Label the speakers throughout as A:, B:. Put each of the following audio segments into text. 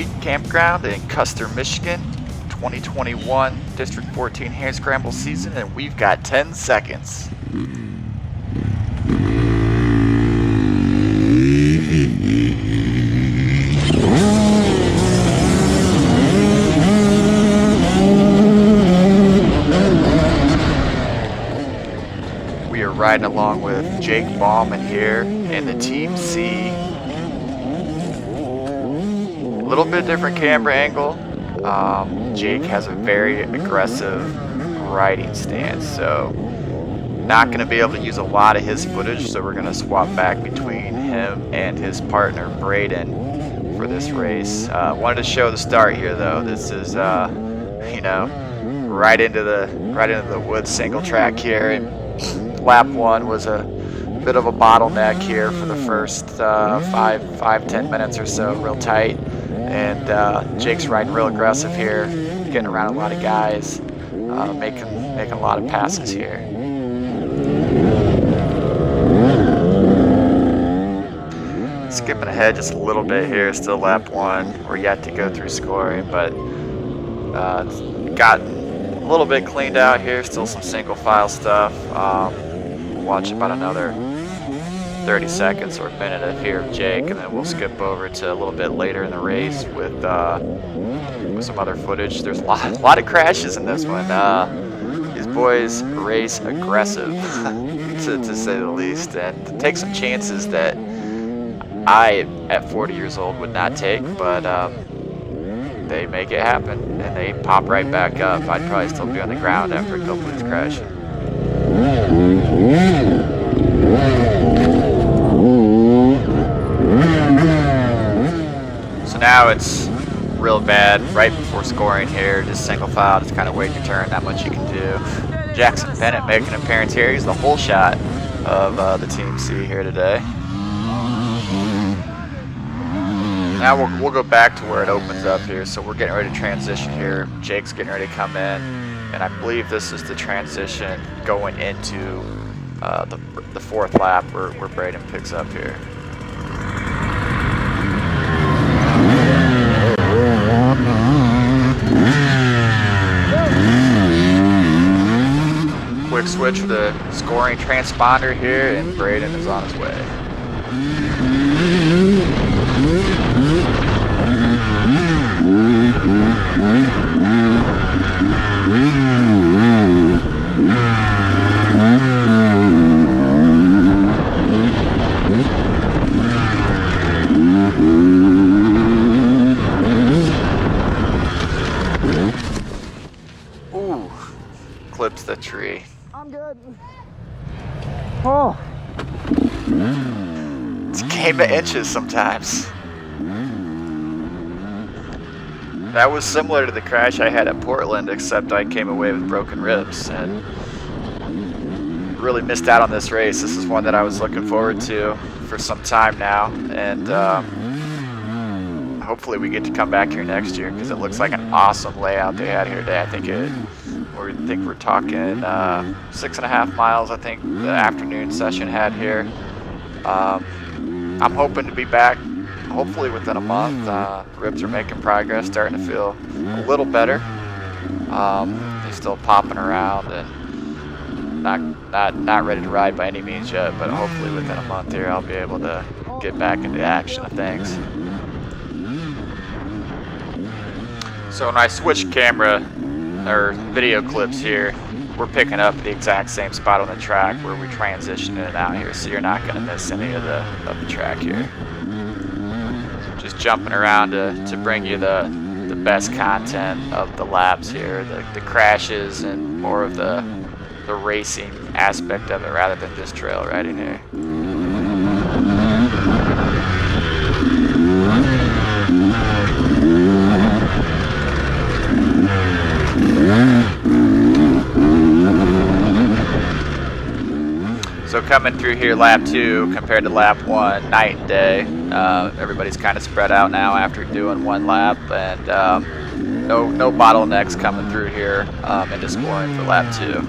A: Creek Campground in Custer, Michigan, 2021 District 14 Hare Scramble season, and we've got 10 seconds. We are riding along with Jake Bauman here in the Team C. A little bit different camera angle. Jake has a very aggressive riding stance, so not going to be able to use a lot of his footage, so we're going to swap back between him and his partner Brayden for this race. Wanted to show the start here though. This is right into the woods single track here, and lap one was a bit of a bottleneck here for the first 5-10 minutes or so, real tight. And Jake's riding real aggressive here, getting around a lot of guys, making a lot of passes here. Skipping ahead just a little bit here, still lap one. We're yet to go through scoring, but it's gotten a little bit cleaned out here. Still some single file stuff. We'll watch about another 30 seconds or a minute of here of Jake, and then we'll skip over to a little bit later in the race with some other footage. There's a lot of crashes in this one. These boys race aggressive, to say the least, and take some chances that I, at 40 years old, would not take, but they make it happen, and they pop right back up. I'd probably still be on the ground after a couple of these crashes. So now it's real bad right before scoring here, just single file, just kind of wait your turn, not much you can do. Jackson Bennett making an appearance here. He's the whole shot of the Team C here today. Now we'll go back to where it opens up here, so we're getting ready to transition here. Jake's getting ready to come in, and I believe this is the transition going into the fourth lap where Brayden picks up here. Quick switch for the scoring transponder here, and Brayden is on his way. Ooh, clips the tree.
B: I'm good. Oh.
A: It's a game of inches sometimes. That was similar to the crash I had at Portland, except I came away with broken ribs and really missed out on this race. This is one that I was looking forward to for some time now, and hopefully we get to come back here next year, because it looks like an awesome layout they had here today. I think we're talking 6.5 miles. I think the afternoon session had here. I'm hoping to be back hopefully within a month. Ribs are making progress, starting to feel a little better. They're still popping around and not ready to ride by any means yet, but hopefully within a month here I'll be able to get back into the action of things. So when I switch camera or video clips here, we're picking up the exact same spot on the track where we transition in and out here, so you're not going to miss any of the track here. Just jumping around to bring you the best content of the laps here, the crashes and more of the racing aspect of it rather than just trail riding here. So coming through here, lap 2 compared to lap 1, night and day. Everybody's kind of spread out now after doing one lap, and no bottlenecks coming through here into scoring for lap 2.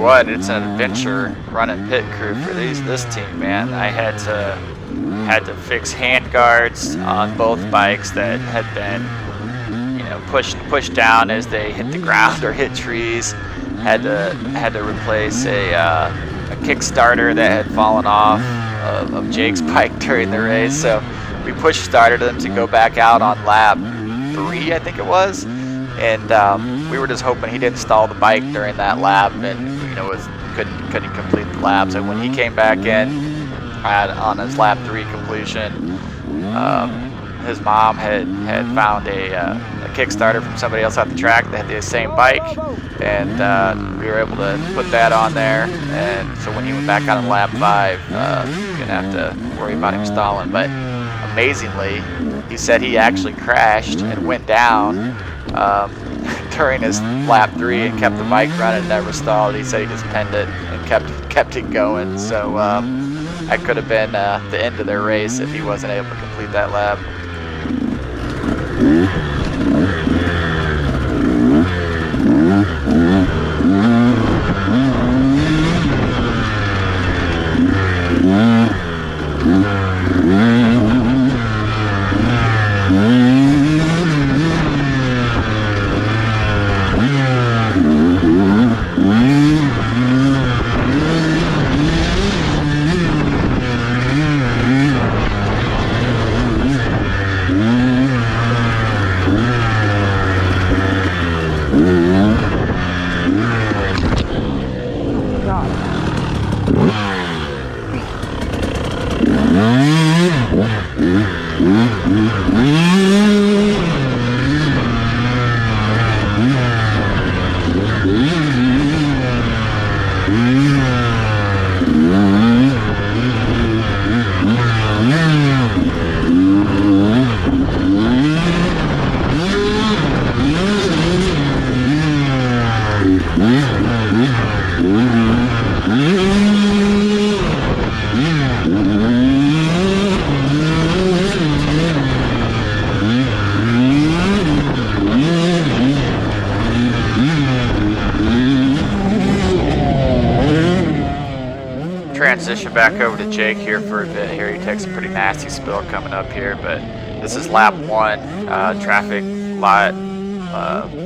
A: what, it's an adventure running pit crew for this team, man. I had to fix hand guards on both bikes that had been, you know, pushed down as they hit the ground or hit trees. Had to replace a Kickstarter that had fallen off of Jake's bike during the race. So we started them to go back out on lap 3, I think it was, and we were just hoping he'd install the bike during that lap, and you know couldn't complete the laps. And when he came back in on his lap 3 completion, his mom had found a Kickstarter from somebody else at the track that had the same bike, and we were able to put that on there. And so when he went back out on lap 5, we didn't have to worry about him stalling. But amazingly, he said he actually crashed and went down during his lap 3 and kept the bike running, never stalled. He said he just pinned it and kept it going. So that could have been the end of their race if he wasn't able to complete that lap. Transition back over to Jake here for a bit. Here he takes a pretty nasty spill coming up here, but this is lap 1. Traffic lot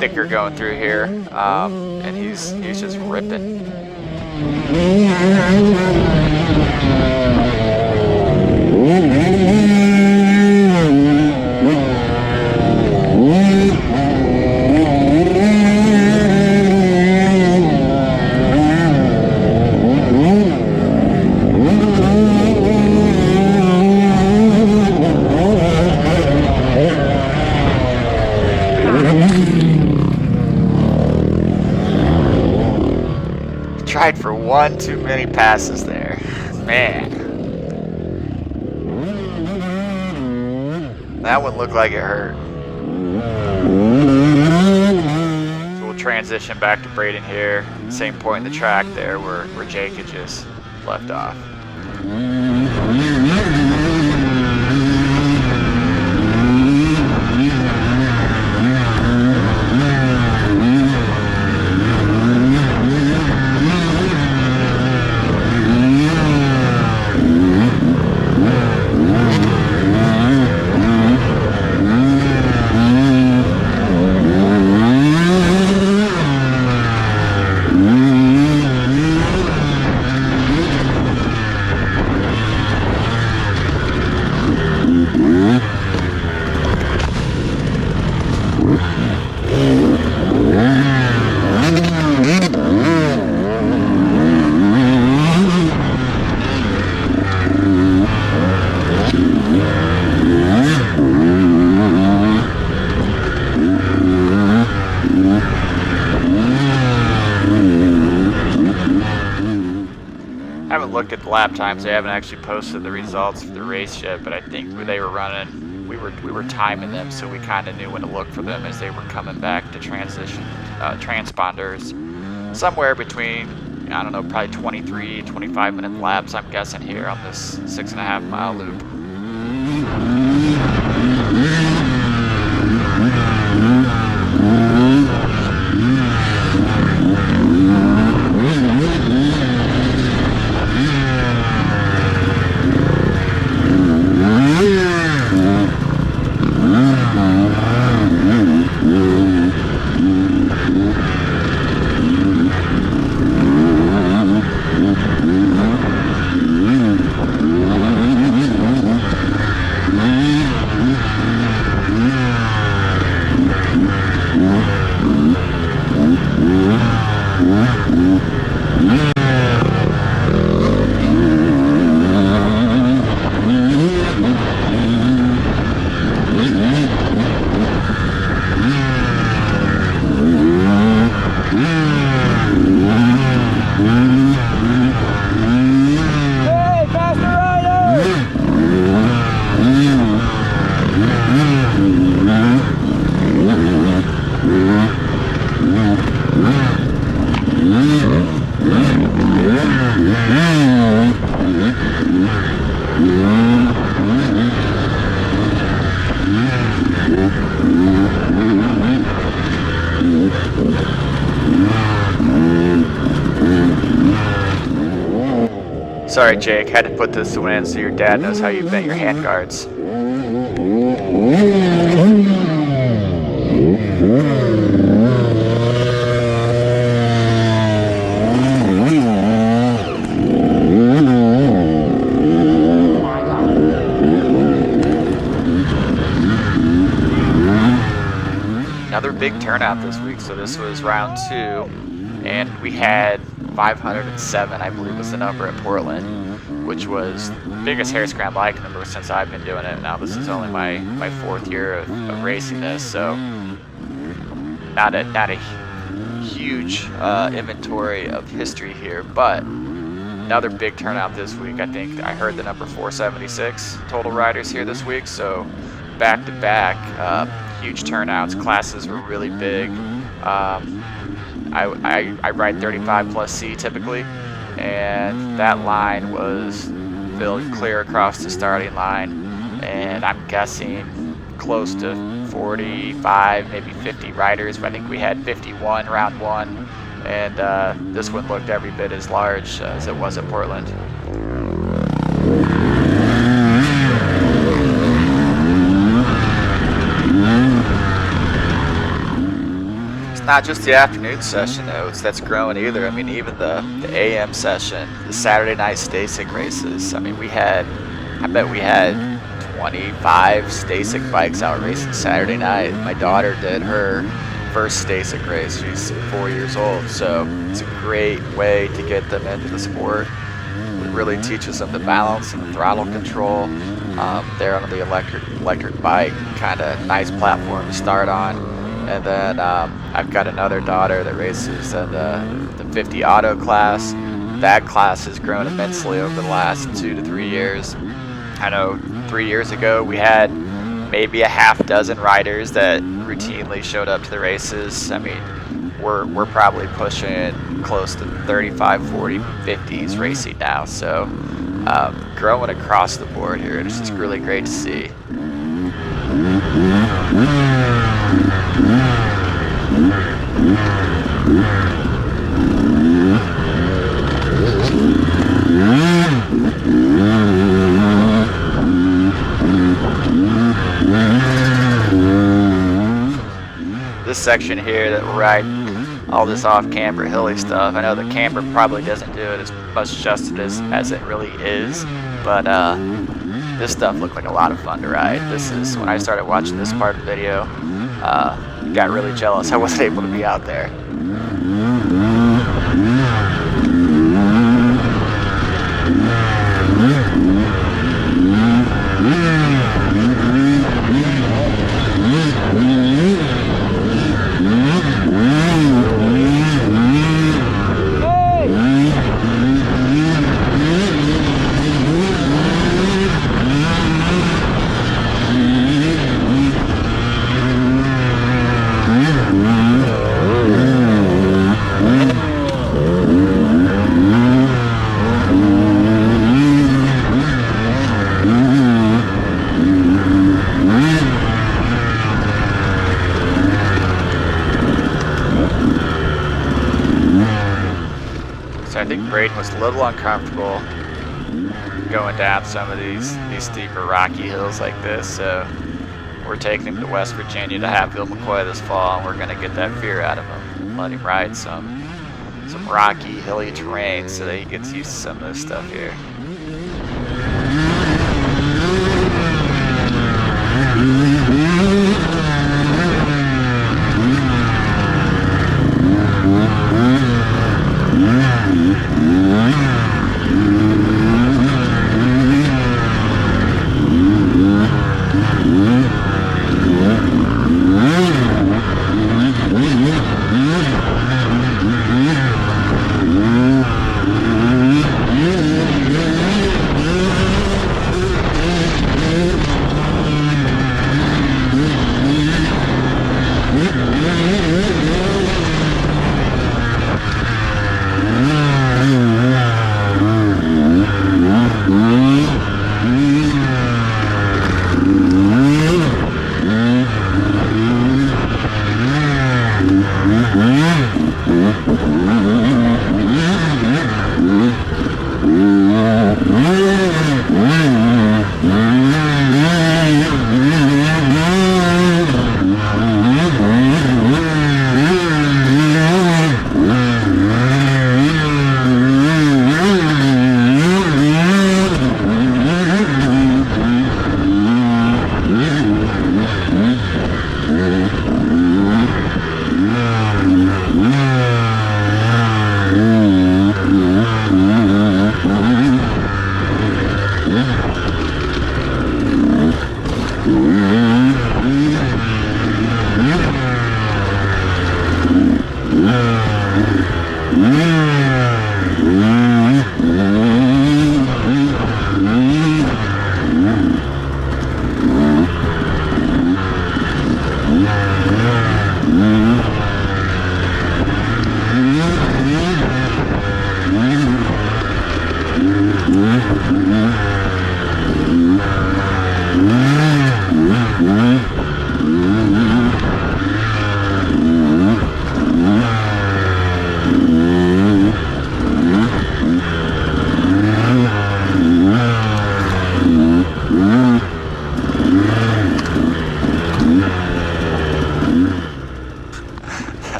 A: thicker going through here, and he's just ripping. Tried for one too many passes there, man. That one looked like it hurt. So we'll transition back to Brayden here. Same point in the track there where Jake had just left off. Looked at the lap times. They haven't actually posted the results for the race yet, but I think they were running, we were timing them, so we kind of knew when to look for them as they were coming back to transition transponders somewhere between, I don't know, probably 23-25 minute laps, I'm guessing, here on this 6.5 mile loop. Sorry, Jake, had to put this one in so your dad knows how you bent your hand guards. Another big turnout this week, so this was round 2, and we had 507, I believe was the number in Portland, which was the biggest hare scramble I can remember since I've been doing it. Now this is only my 4th year of racing this, so not a huge inventory of history here, but another big turnout this week. I think I heard the number 476 total riders here this week, so back to back, huge turnouts. Classes were really big. I ride 35 plus C typically, and that line was filled clear across the starting line, and I'm guessing close to 45, maybe 50 riders, but I think we had 51 round 1, and this one looked every bit as large as it was at Portland. Not just the afternoon session though, that's growing either. I mean, even the AM session, the Saturday night Stasic races. I mean, I bet we had 25 Stasic bikes out racing Saturday night. My daughter did her first Stasic race. She's 4 years old, so it's a great way to get them into the sport. It really teaches them the balance and the throttle control. They're on the electric bike, kind of nice platform to start on. And then I've got another daughter that races in the 50 auto class. That class has grown immensely over the last 2 to 3 years. I know 3 years ago we had maybe a half dozen riders that routinely showed up to the races. I mean, we're probably pushing close to 35, 40, 50s racing now. So growing across the board here. It's just really great to see. This section here that we're riding all this off-camber hilly stuff, I know the camber probably doesn't do it as much justice as it really is, but this stuff looked like a lot of fun to ride. This is when I started watching this part of the video, got really jealous I wasn't able to be out there. I think Brayden was a little uncomfortable going down some of these steeper rocky hills like this, so we're taking him to West Virginia to Hatfield McCoy this fall, and we're going to get that fear out of him and let him ride some rocky, hilly terrain so that he gets used to some of this stuff here.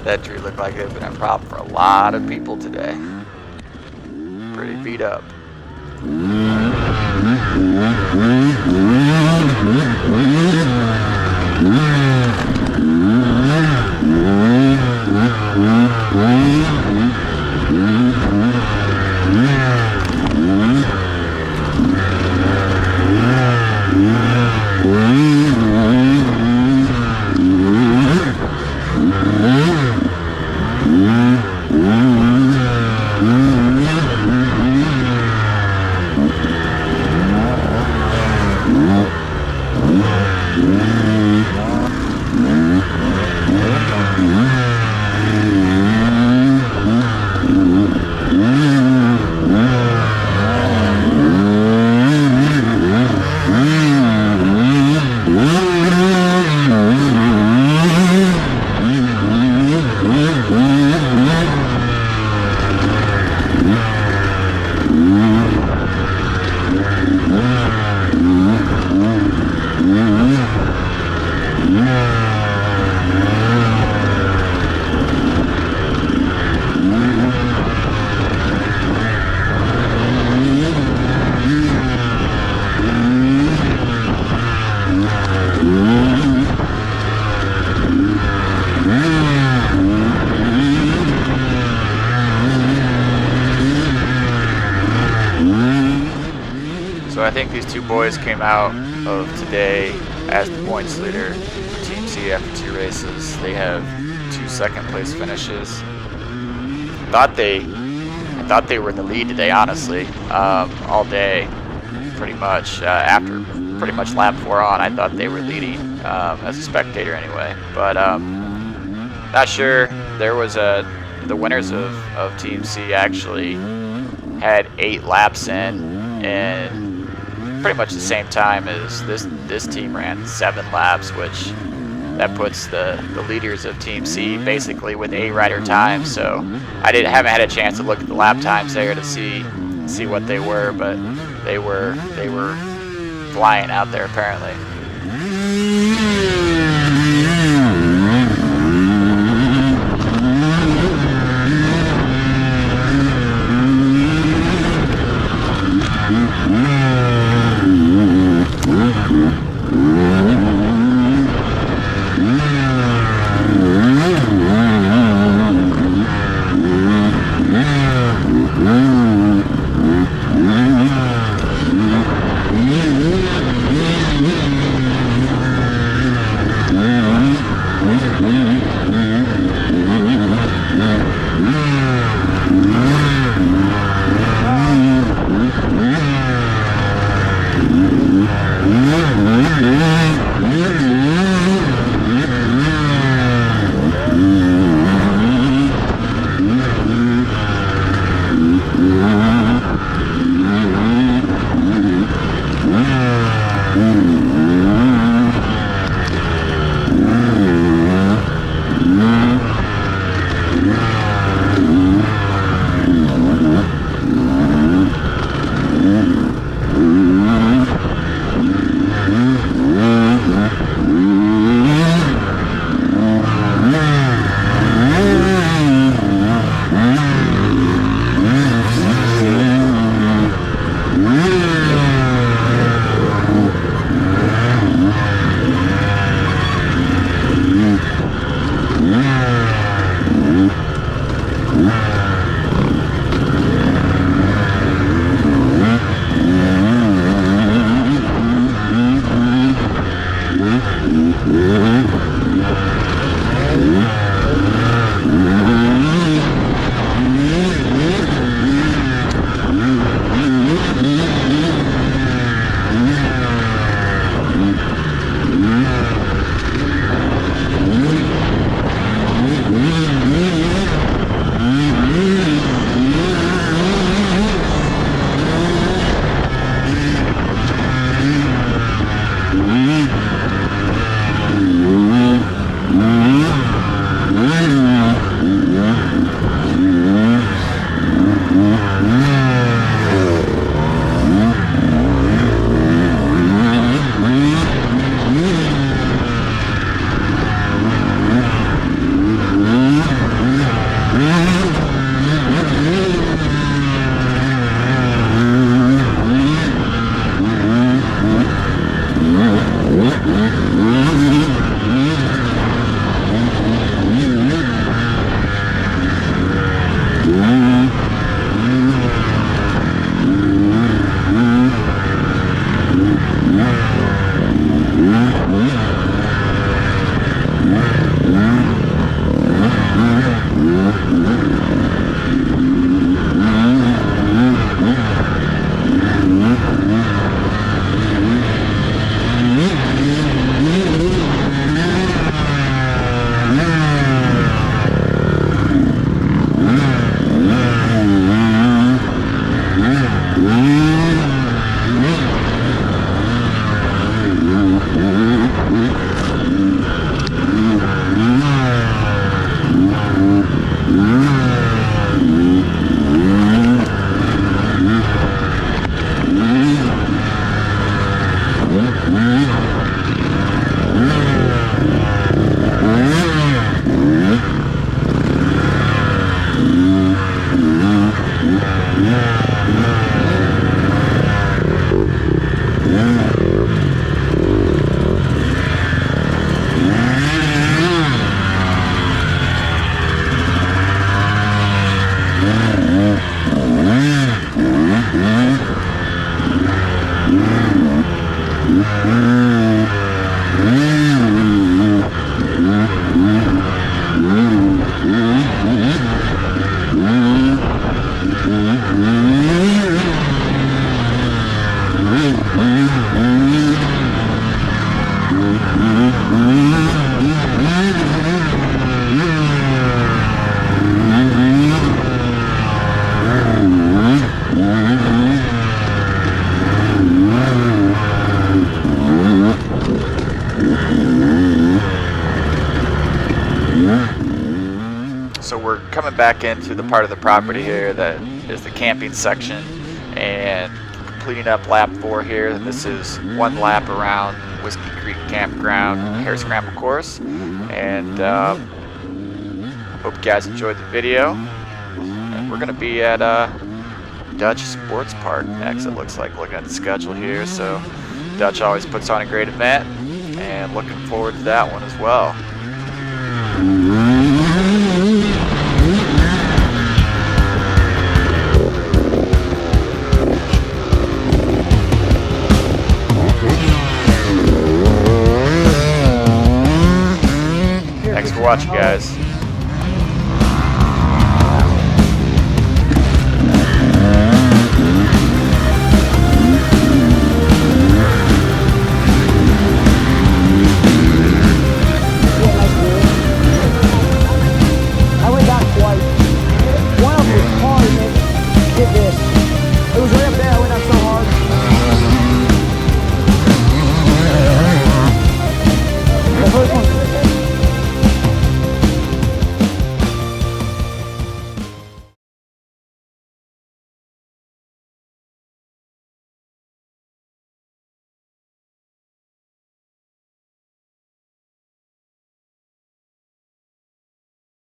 A: That tree looked like it had been a problem for a lot of people today. Pretty beat up. So I think these two boys came out of today as the points leader for Team C after 2 races. They have 2 second-place finishes. I thought they were in the lead today, honestly, all day, pretty much. After pretty much lap 4 on, I thought they were leading as a spectator anyway. But not sure. There was the winners of Team C actually had 8 laps in pretty much the same time as this team ran 7 laps, which that puts the leaders of Team C basically with A rider time. So I haven't had a chance to look at the lap times there to see what they were, but they were flying out there apparently. So we're coming back into the part of the property here that is the camping section and completing up lap 4 here. And this is one lap around Whiskey Creek Campground Hare Scramble course. And hope you guys enjoyed the video. And we're going to be at Dutch Sports Park next, it looks like, looking at the schedule here. So Dutch always puts on a great event, and looking forward to that one as well. Thanks for watching, guys.